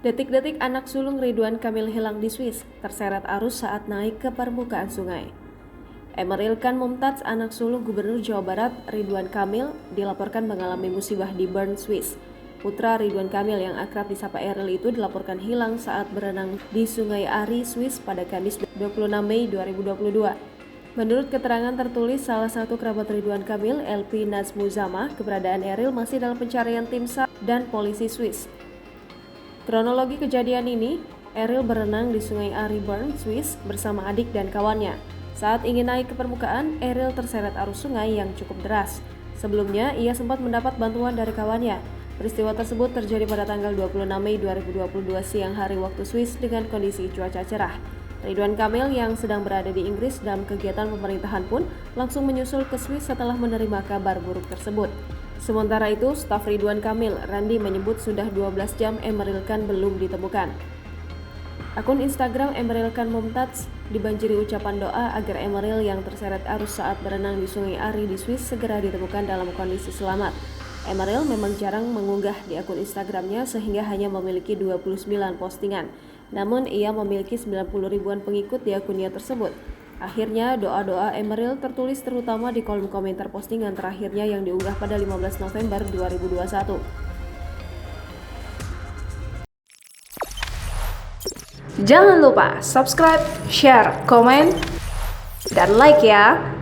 Detik-detik anak sulung Ridwan Kamil hilang di Swiss, terseret arus saat naik ke permukaan sungai. Emeril Khan Mumtaz, anak sulung Gubernur Jawa Barat Ridwan Kamil, dilaporkan mengalami musibah di Bern, Swiss. Putra Ridwan Kamil yang akrab disapa Eril itu dilaporkan hilang saat berenang di Sungai Ari, Swiss pada Kamis 26 Mei 2022. Menurut keterangan tertulis salah satu kerabat Ridwan Kamil, LP Nazmuzama, keberadaan Eril masih dalam pencarian tim SAR dan polisi Swiss. Kronologi kejadian ini, Eril berenang di Sungai Ari, Bern, Swiss bersama adik dan kawannya. Saat ingin naik ke permukaan, Eril terseret arus sungai yang cukup deras. Sebelumnya, ia sempat mendapat bantuan dari kawannya. Peristiwa tersebut terjadi pada tanggal 26 Mei 2022 siang hari waktu Swiss dengan kondisi cuaca cerah. Ridwan Kamil yang sedang berada di Inggris dalam kegiatan pemerintahan pun langsung menyusul ke Swiss setelah menerima kabar buruk tersebut. Sementara itu, staf Ridwan Kamil, Randi, menyebut sudah 12 jam Emeril Khan belum ditemukan. Akun Instagram Emeril Khan Mumtaz dibanjiri ucapan doa agar Emeril yang terseret arus saat berenang di Sungai Ari di Swiss segera ditemukan dalam kondisi selamat. Emeril memang jarang mengunggah di akun Instagramnya sehingga hanya memiliki 29 postingan. Namun ia memiliki 90 ribuan pengikut di akunnya tersebut. Akhirnya doa-doa Emeril tertulis terutama di kolom komentar postingan terakhirnya yang diunggah pada 15 November 2021. Jangan lupa subscribe, share, komen, dan like ya.